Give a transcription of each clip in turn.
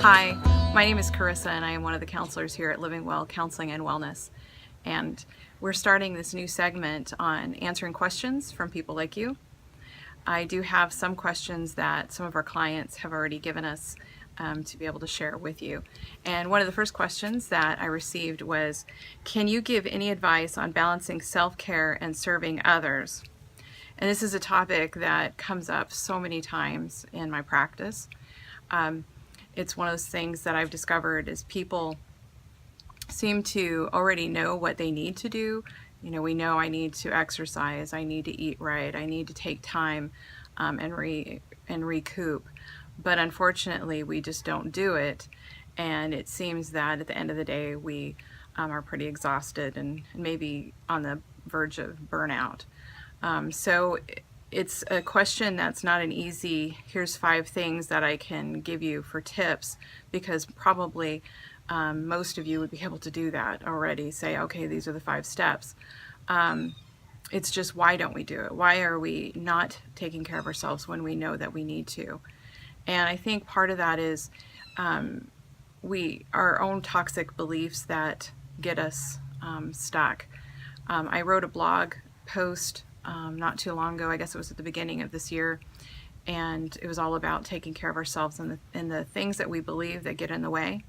Hi, my name is Carissa and I am one of the counselors here at Living Well Counseling and Wellness. And we're starting this new segment on answering questions from people like you. I do have some questions that some of our clients have already given us to be able to share with you. And one of the first questions that I received was, can you give any advice on balancing self-care and serving others? And this is a topic that comes up so many times in my practice. It's one of those things that I've discovered is people seem to already know what they need to do. You know, we know I need to exercise, I need to eat right, I need to take time and recoup. But unfortunately, we just don't do it. And it seems that at the end of the day, we are pretty exhausted and maybe on the verge of burnout. So it's a question that's not an easy, here's 5 things that I can give you for tips, because probably most of you would be able to do that already, say, okay, these are the 5 steps. It's just, why don't we do it? Why are we not taking care of ourselves when we know that we need to? And I think part of that is our own toxic beliefs that get us stuck. I wrote a blog post not too long ago, I guess it was at the beginning of this year, and it was all about taking care of ourselves and the things that we believe that get in the way.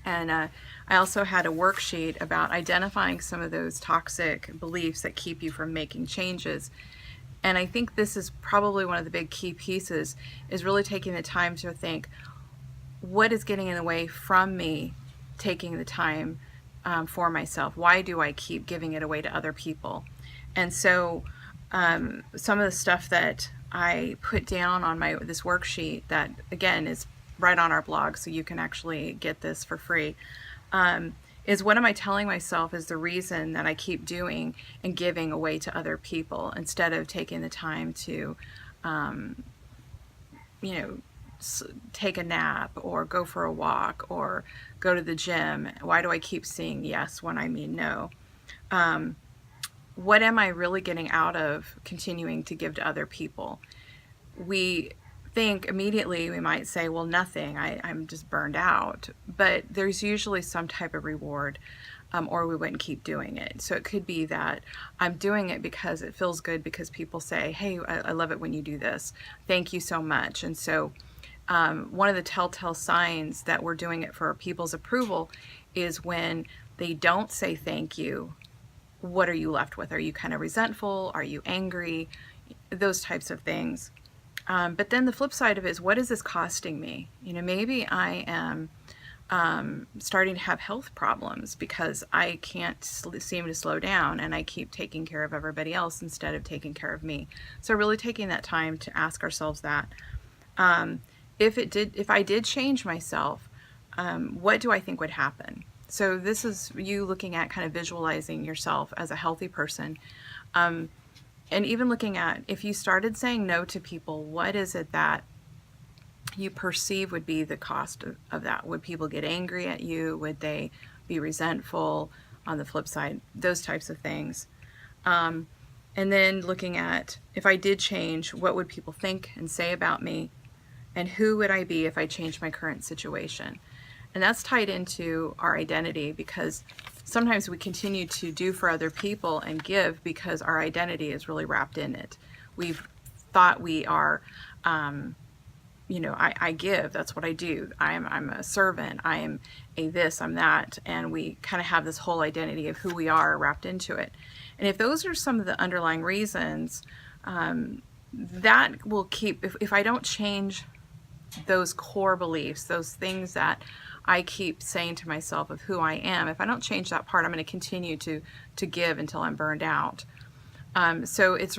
And I also had a worksheet about identifying some of those toxic beliefs that keep you from making changes. And I think this is probably one of the big key pieces, is really taking the time to think, what is getting in the way from me taking the time for myself? Why do I keep giving it away to other people? And so some of the stuff that I put down on this worksheet, that again is right on our blog, so you can actually get this for free, is, what am I telling myself is the reason that I keep doing and giving away to other people instead of taking the time to take a nap or go for a walk or go to the gym? Why do I keep saying yes when I mean no? What am I really getting out of continuing to give to other people? We think immediately, we might say, well, nothing, I'm just burned out. But there's usually some type of reward, or we wouldn't keep doing it. So it could be that I'm doing it because it feels good, because people say, hey, I love it when you do this. Thank you so much. And so one of the telltale signs that we're doing it for people's approval is when they don't say thank you. What are you left with? Are you kind of resentful? Are you angry? Those types of things. But then the flip side of it is, what is this costing me? You know, maybe I am starting to have health problems because I can't seem to slow down and I keep taking care of everybody else instead of taking care of me. So really taking that time to ask ourselves that. If I did change myself, what do I think would happen? So this is you looking at kind of visualizing yourself as a healthy person. And even looking at, if you started saying no to people, what is it that you perceive would be the cost of that? Would people get angry at you? Would they be resentful? On the flip side, those types of things. And then looking at, if I did change, what would people think and say about me? And who would I be if I changed my current situation? And that's tied into our identity, because sometimes we continue to do for other people and give because our identity is really wrapped in it. We've thought we are, I give, that's what I do. I'm a servant, I am a this, I'm that, and we kind of have this whole identity of who we are wrapped into it. And if those are some of the underlying reasons, that will keep, if I don't change those core beliefs, those things that I keep saying to myself of who I am, if I don't change that part, I'm going to continue to give until I'm burned out. So it's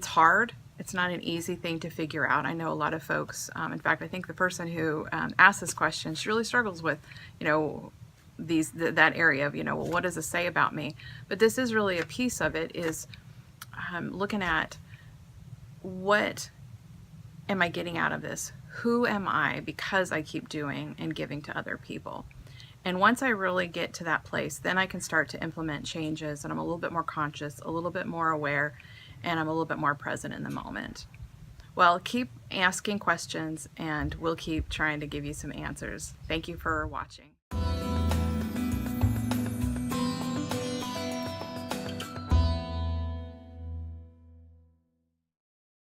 hard. It's not an easy thing to figure out. I know a lot of folks, in fact, I think the person who asked this question, she really struggles with, that area of, well, what does this say about me? But this is really a piece of it, is looking at, what am I getting out of this? Who am I because I keep doing and giving to other people? And once I really get to that place, then I can start to implement changes, and I'm a little bit more conscious, a little bit more aware, and I'm a little bit more present in the moment. Well, keep asking questions and we'll keep trying to give you some answers. Thank you for watching.